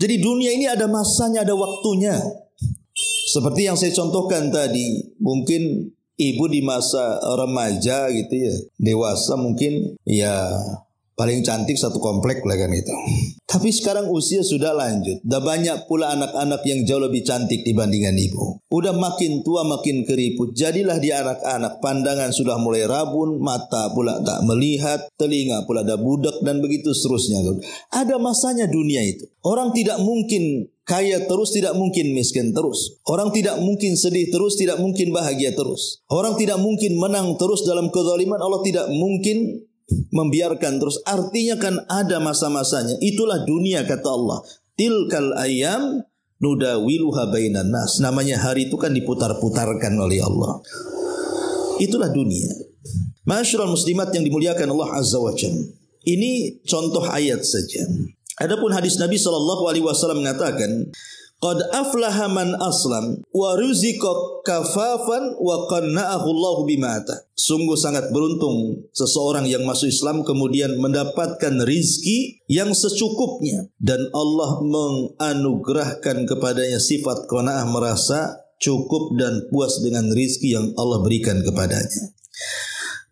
Jadi dunia ini ada masanya, ada waktunya. Seperti yang saya contohkan tadi, mungkin ibu di masa remaja gitu ya, dewasa mungkin ya paling cantik satu komplek lah kan itu. Tapi sekarang usia sudah lanjut, dah banyak pula anak-anak yang jauh lebih cantik dibandingkan ibu. Udah makin tua makin keriput, jadilah dia anak-anak, pandangan sudah mulai rabun, mata pula tak melihat, telinga pula dah budak, dan begitu seterusnya. Ada masanya dunia itu. Orang tidak mungkin kaya terus, tidak mungkin miskin terus. Orang tidak mungkin sedih terus, tidak mungkin bahagia terus. Orang tidak mungkin menang terus dalam kezaliman, Allah tidak mungkin membiarkan terus. Artinya kan ada masa-masanya. Itulah dunia, kata Allah. Tilkal ayyam nudawiluha bainan nas. Namanya hari itu kan diputar-putarkan oleh Allah. Itulah dunia. Ma'asyiral muslimat yang dimuliakan Allah Azza wa Jalla. Ini contoh ayat saja. Adapun hadis Nabi SAW mengatakan, qad aflaha man aslam wa ruziqa kafafan wa qanna'ahu Allahu bima ata. Sungguh sangat beruntung seseorang yang masuk Islam kemudian mendapatkan rizki yang secukupnya, dan Allah menganugerahkan kepadanya sifat qanaah, merasa cukup dan puas dengan rizki yang Allah berikan kepadanya.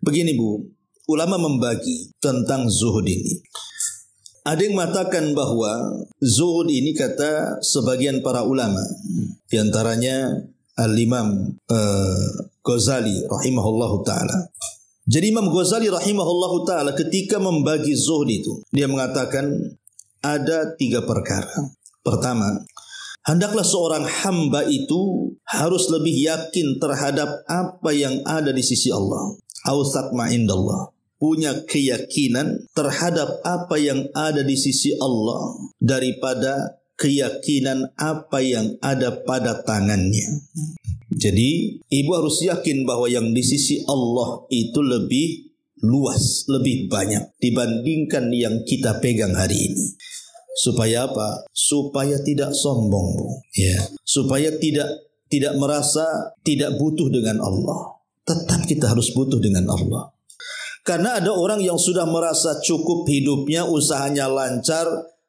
Begini Bu, ulama membagi tentang zuhud ini. Ada yang mengatakan bahwa zuhud ini, kata sebagian para ulama, di antaranya Al-Imam Ghazali rahimahullahu ta'ala. Jadi Imam Ghazali rahimahullahu ta'ala ketika membagi zuhud itu, dia mengatakan ada 3 perkara. Pertama, hendaklah seorang hamba itu harus lebih yakin terhadap apa yang ada di sisi Allah. Awsaq ma indallah. Punya keyakinan terhadap apa yang ada di sisi Allah daripada keyakinan apa yang ada pada tangannya. Jadi ibu harus yakin bahwa yang di sisi Allah itu lebih luas, lebih banyak dibandingkan yang kita pegang hari ini. Supaya apa? Supaya tidak sombong, Bu. Ya. Supaya tidak merasa tidak butuh dengan Allah. Tetap kita harus butuh dengan Allah. Karena ada orang yang sudah merasa cukup hidupnya, usahanya lancar,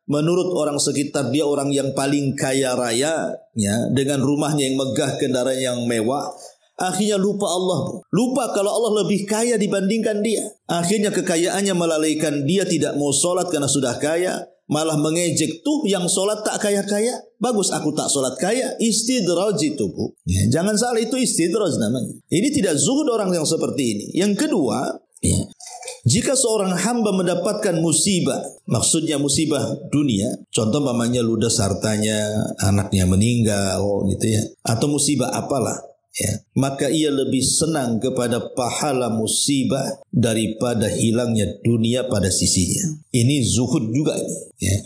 menurut orang sekitar dia orang yang paling kaya raya, ya, dengan rumahnya yang megah, kendaraan yang mewah. Akhirnya lupa Allah. Lupa kalau Allah lebih kaya dibandingkan dia. Akhirnya kekayaannya melalaikan dia tidak mau sholat karena sudah kaya. Malah mengejek, tuh yang sholat tak kaya-kaya. Bagus aku tak sholat kaya. Istidraj itu, Bu. Ya, jangan salah, itu istidraj namanya. Ini tidak zuhud orang yang seperti ini. Yang kedua, ya, jika seorang hamba mendapatkan musibah, maksudnya musibah dunia, contoh mamanya ludes hartanya, anaknya meninggal, gitu ya, atau musibah apalah, ya, maka ia lebih senang kepada pahala musibah daripada hilangnya dunia pada sisinya. Ini zuhud juga ini, ya.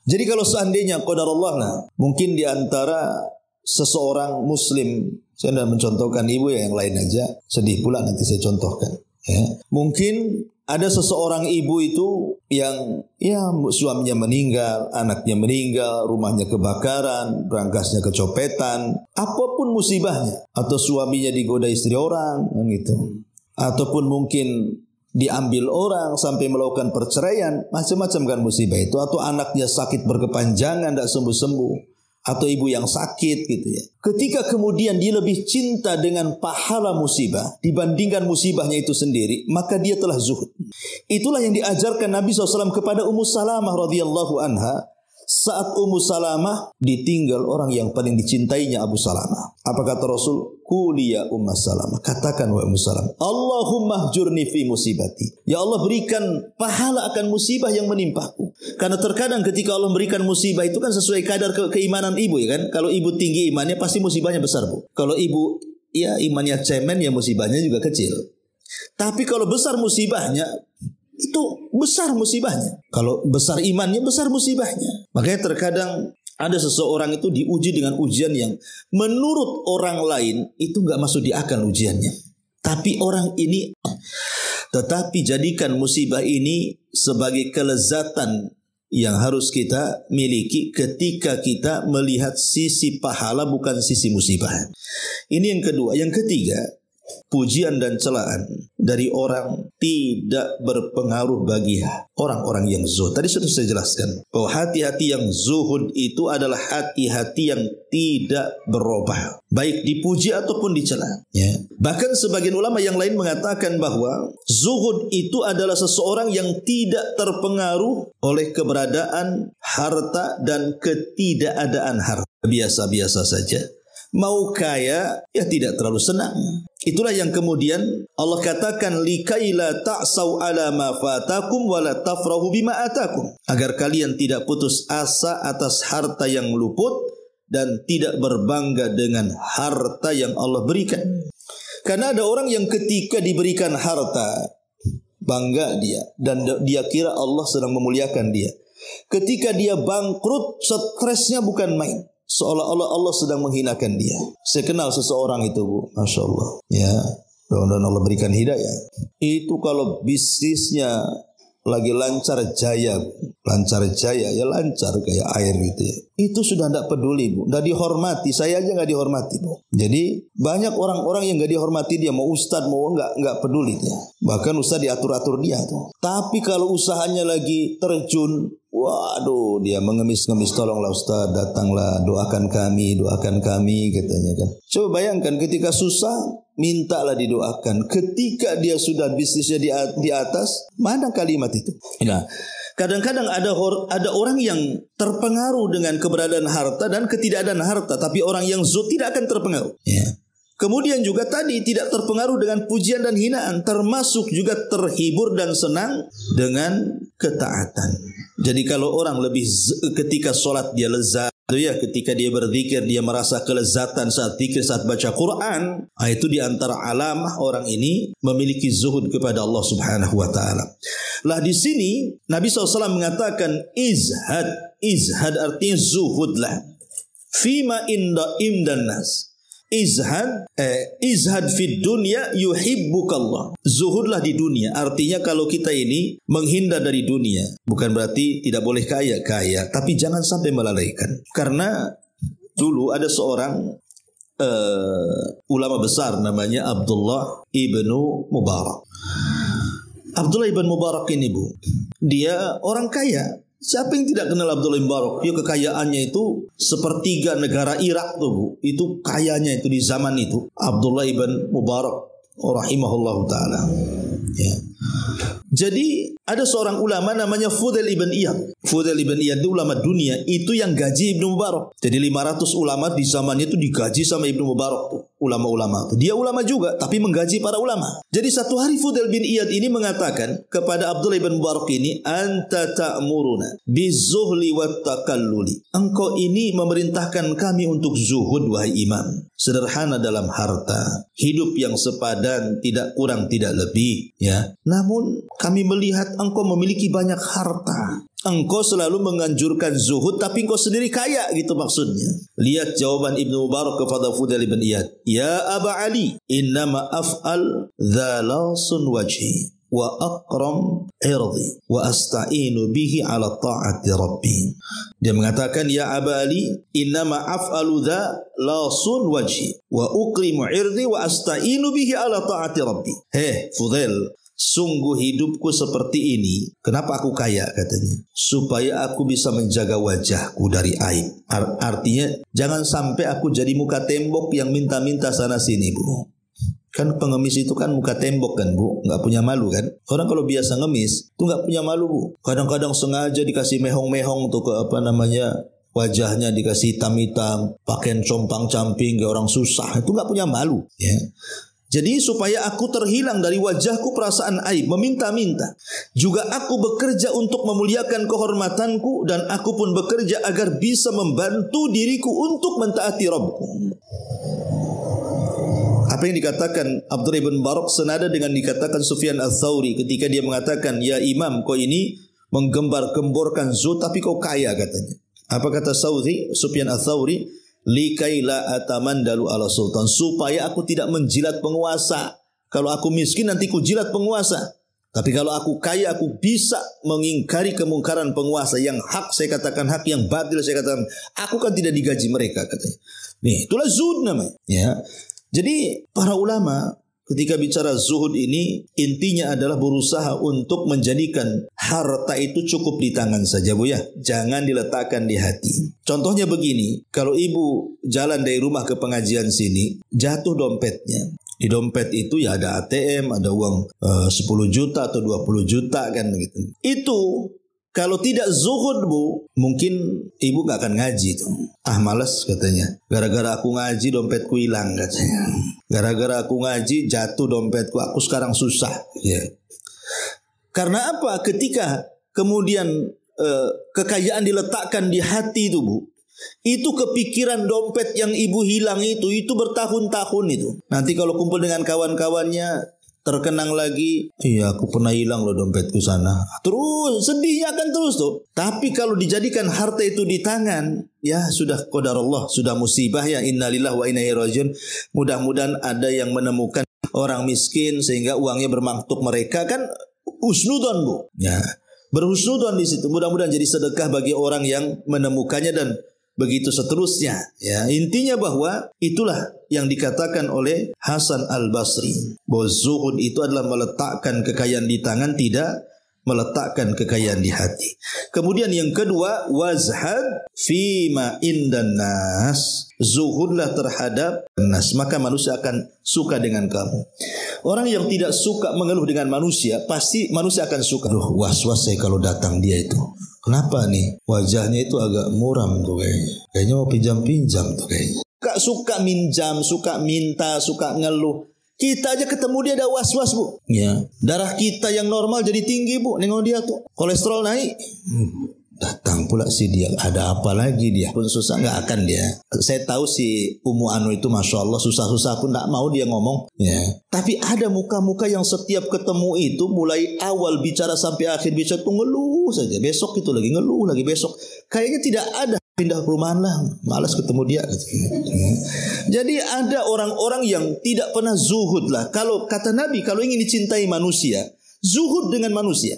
Jadi kalau seandainya qadarullah, nah, mungkin di antara seseorang muslim, saya tidak mencontohkan ibu ya, yang lain aja, sedih pula nanti saya contohkan. Ya. Mungkin ada seseorang ibu itu yang suaminya meninggal, anaknya meninggal, rumahnya kebakaran, berangkasnya kecopetan, apapun musibahnya, atau suaminya digoda istri orang, gitu. Ataupun mungkin diambil orang sampai melakukan perceraian, macam-macam kan musibah itu, atau anaknya sakit berkepanjangan tidak sembuh-sembuh, atau ibu yang sakit gitu ya. Ketika kemudian dia lebih cinta dengan pahala musibah dibandingkan musibahnya itu sendiri, maka dia telah zuhud. Itulah yang diajarkan Nabi SAW kepada Ummu Salamah radhiyallahu anha saat Ummu Salamah ditinggal orang yang paling dicintainya Abu Salamah. Apa kata Rasul? Quli ya Ummu Salamah, katakan wahai Ummu Salamah, Allahumma hjurni fi musibati. Ya Allah, berikan pahala akan musibah yang menimpaku. Karena terkadang ketika Allah memberikan musibah itu kan sesuai kadar keimanan ibu, ya kan? Kalau ibu tinggi imannya pasti musibahnya besar, Bu. Kalau ibu ya imannya cemen, ya musibahnya juga kecil. Tapi kalau besar musibahnya, itu besar musibahnya. Kalau besar imannya, besar musibahnya. Makanya terkadang ada seseorang itu diuji dengan ujian yang menurut orang lain itu nggak masuk di akal ujiannya. Tapi orang ini, tetapi jadikan musibah ini sebagai kelezatan yang harus kita miliki ketika kita melihat sisi pahala bukan sisi musibah. Ini yang kedua. Yang ketiga, pujian dan celaan dari orang tidak berpengaruh bagi orang-orang yang zuhud. Tadi sudah saya jelaskan bahwa hati-hati yang zuhud itu adalah hati-hati yang tidak berubah, baik dipuji ataupun dicela. Ya. Bahkan sebagian ulama yang lain mengatakan bahwa zuhud itu adalah seseorang yang tidak terpengaruh oleh keberadaan harta dan ketidakadaan harta. Biasa-biasa saja. Mau kaya, ya tidak terlalu senang. Itulah yang kemudian Allah katakan likaila ta'sau ala ma fatakum wa la tafrahu bima atakum. Agar kalian tidak putus asa atas harta yang luput dan tidak berbangga dengan harta yang Allah berikan. Karena ada orang yang ketika diberikan harta bangga dia dan dia kira Allah sedang memuliakan dia. Ketika dia bangkrut, stresnya bukan main. Seolah-olah Allah sedang menghinakan dia. Saya kenal seseorang itu, Bu, Masya Allah. Ya, mudah-mudahan Allah berikan hidayah. Itu kalau bisnisnya lagi lancar jaya, ya lancar kayak air gitu ya. Itu sudah tidak peduli, Bu, tidak dihormati. Saya aja nggak dihormati, Bu. Jadi banyak orang-orang yang nggak dihormati dia, mau ustadz mau nggak peduli dia. Bahkan ustadz diatur-atur dia tuh. Tapi kalau usahanya lagi terjun, waduh, dia mengemis-ngemis, tolonglah Ustaz, datanglah, doakan kami, katanya kan. Coba bayangkan ketika susah, mintalah didoakan. Ketika dia sudah bisnisnya di atas, mana kalimat itu? Nah, Kadang-kadang ada orang yang terpengaruh dengan keberadaan harta dan ketidakadaan harta, tapi orang yang zuhud tidak akan terpengaruh. Ya. Kemudian juga tadi tidak terpengaruh dengan pujian dan hinaan, termasuk juga terhibur dan senang dengan ketaatan. Jadi kalau orang lebih ketika sholat dia lezat, ya, ketika dia berzikir dia merasa kelezatan saat zikir, saat baca Quran, itu di antara alamah orang ini memiliki zuhud kepada Allah Subhanahu wa taala. Lah di sini Nabi SAW mengatakan izhad artinya zuhudlah fima indan nas. Izhad fid dunya yuhibbukallah. Zuhudlah di dunia. Artinya kalau kita ini menghindar dari dunia, bukan berarti tidak boleh kaya, tapi jangan sampai melalaikan. Karena dulu ada seorang ulama besar namanya Abdullah ibnu Mubarak. Abdullah ibnu Mubarak ini, Bu, dia orang kaya. Siapa yang tidak kenal Abdullah bin Mubarak? Dia kekayaannya itu sepertiga negara Irak tuh, Bu. Itu kayanya itu di zaman itu. Abdullah bin Mubarak rahimahullahu taala. Ya. Jadi ada seorang ulama namanya Fudail ibn Iyad. Fudail ibn Iyad itu ulama dunia, itu yang gaji Ibnu Mubarak. Jadi 500 ulama di zamannya itu digaji sama Ibnu Mubarak tuh. Ulama-ulama tuh. Dia ulama juga tapi menggaji para ulama. Jadi satu hari Fudail bin Iyad ini mengatakan kepada Abdullah bin Mubarak ini, anta ta'muruna bizuhli wat takalluli. Engkau ini memerintahkan kami untuk zuhud wahai imam. Sederhana dalam harta, hidup yang sepadan, tidak kurang tidak lebih, ya. Namun kami melihat engkau memiliki banyak harta. Engkau selalu menganjurkan zuhud tapi engkau sendiri kaya, gitu maksudnya. Lihat jawaban Ibnu Mubarak kepada Fudail bin Iyad. Ya Aba Ali, innama af'al dhalasun wajhi wa aqram irdi wa asta'inu bihi ala ta'ati rabbi. Dia mengatakan, ya Aba Ali, innama af'alu dhalasun wajhi wa uqrimu irdi wa asta'inu bihi ala ta'ati rabbi. Fudail, sungguh hidupku seperti ini. Kenapa aku kaya? Katanya, supaya aku bisa menjaga wajahku dari aib. Artinya jangan sampai aku jadi muka tembok yang minta-minta sana sini, Bu. Kan pengemis itu kan muka tembok kan, Bu, nggak punya malu kan. Orang kalau biasa ngemis tuh nggak punya malu, Bu. Kadang-kadang sengaja dikasih mehong-mehong tuh ke wajahnya dikasih hitam-hitam, pakaian compang-camping kayak orang susah, itu nggak punya malu, ya. Jadi supaya aku terhilang dari wajahku perasaan aib, meminta-minta. Juga aku bekerja untuk memuliakan kehormatanku, dan aku pun bekerja agar bisa membantu diriku untuk mentaati Rabbku. Apa yang dikatakan Abdullah bin Mubarak senada dengan dikatakan Sufyan al-Thawri ketika dia mengatakan, ya imam, kau ini menggembar-gemborkan zuhud tapi kau kaya, katanya. Apa kata Sufyan al-Thawri? Likai la atamandalu ala sultan, supaya aku tidak menjilat penguasa. Kalau aku miskin nanti ku jilat penguasa. Tapi kalau aku kaya aku bisa mengingkari kemungkaran penguasa. Yang hak saya katakan hak, yang batil saya katakan. Aku kan tidak digaji mereka, katanya. Nih, itulah zuhud namanya, ya. Jadi para ulama ketika bicara zuhud ini intinya adalah berusaha untuk menjadikan harta itu cukup di tangan saja, Bu, ya. Jangan diletakkan di hati. Contohnya begini, kalau ibu jalan dari rumah ke pengajian sini, jatuh dompetnya. Di dompet itu ya ada ATM, ada uang 10 juta atau 20 juta kan gitu. Itu kalau tidak zuhud, Bu, mungkin ibu gak akan ngaji tuh. Malas katanya. Gara-gara aku ngaji dompetku hilang, katanya. Gara-gara aku ngaji jatuh dompetku, aku sekarang susah. Ya. Karena apa? Ketika kemudian kekayaan diletakkan di hati itu, Bu, itu kepikiran dompet yang ibu hilang itu bertahun-tahun itu. Nanti kalau kumpul dengan kawan-kawannya terkenang lagi, iya aku pernah hilang loh dompetku sana. Terus sedihnya akan terus tuh. Tapi kalau dijadikan harta itu di tangan, ya sudah qadarullah, sudah musibah, ya innalillahi wa inna ilaihi rajiun. Mudah-mudahan ada yang menemukan orang miskin sehingga uangnya bermantuk mereka, kan husnudon, Bu. Ya, berhusnudon di situ. Mudah-mudahan jadi sedekah bagi orang yang menemukannya dan begitu seterusnya, ya. Intinya bahwa itulah yang dikatakan oleh Hasan al-Basri, bahwa zuhud itu adalah meletakkan kekayaan di tangan, tidak meletakkan kekayaan di hati. Kemudian yang kedua, wazhad fima indan nas. Zuhudlah terhadap nas, maka manusia akan suka dengan kamu. Orang yang tidak suka mengeluh dengan manusia, pasti manusia akan suka. Duh, was-was saya kalau datang dia itu. Kenapa nih? Wajahnya itu agak muram tuh kayaknya. Kayaknya mau pinjam-pinjam tuh kayaknya. Suka minjam, suka minta, suka ngeluh. Kita aja ketemu dia ada was-was, Bu. Ya. Darah kita yang normal jadi tinggi, Bu. Nengok dia tuh. Kolesterol naik. Datang pula si dia. Ada apa lagi dia? Pun susah nggak akan dia. Saya tahu si Ummu Anu itu Masya Allah susah-susah pun nggak mau dia ngomong. Ya. Tapi ada muka-muka yang setiap ketemu itu mulai awal bicara sampai akhir bicara tuh ngeluh saja. Besok itu lagi ngeluh lagi besok. Kayaknya tidak ada. Pindah perumahan lah. Malas ketemu dia. Jadi ada orang-orang yang tidak pernah zuhud lah. Kalau kata Nabi, kalau ingin dicintai manusia, zuhud dengan manusia.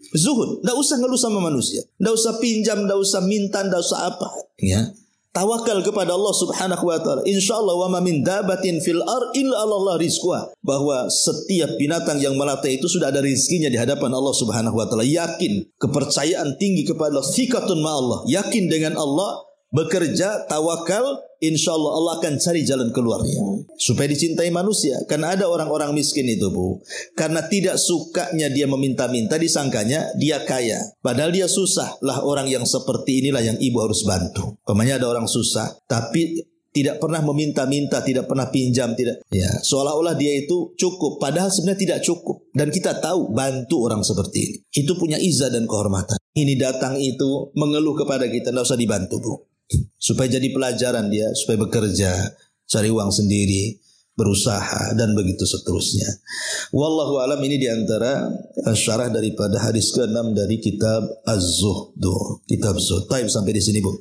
Zuhud, tidak usah ngeluh sama manusia, tidak usah pinjam, tidak usah minta, tidak usah apa. Ya, tawakal kepada Allah Subhanahu Wa Taala. Insyaallah wa ma min dabatin fil ar illa Allah rizquha. Bahwa setiap binatang yang melata itu sudah ada rizkinya di hadapan Allah Subhanahu Wa Taala. Yakin, kepercayaan tinggi kepada Allah, thiqatun ma Allah. Yakin dengan Allah, bekerja, tawakal, insyaallah Allah akan cari jalan keluarnya. Supaya dicintai manusia. Karena ada orang-orang miskin itu, Bu. Karena tidak sukanya dia meminta-minta, disangkanya dia kaya. Padahal dia susah. Lah orang yang seperti inilah yang ibu harus bantu. Pemanya ada orang susah, tapi tidak pernah meminta-minta, tidak pernah pinjam, tidak. Ya, seolah-olah dia itu cukup. Padahal sebenarnya tidak cukup. Dan kita tahu bantu orang seperti ini. Itu punya izah dan kehormatan. Ini datang itu mengeluh kepada kita, tidak usah dibantu, Bu. Supaya jadi pelajaran dia, supaya bekerja, cari uang sendiri, berusaha dan begitu seterusnya. Wallahu alam, ini diantara syarah daripada hadis ke-6 dari kitab Az-Zuhd. Kitab Zuhd. Taib sampai di sini, Bu.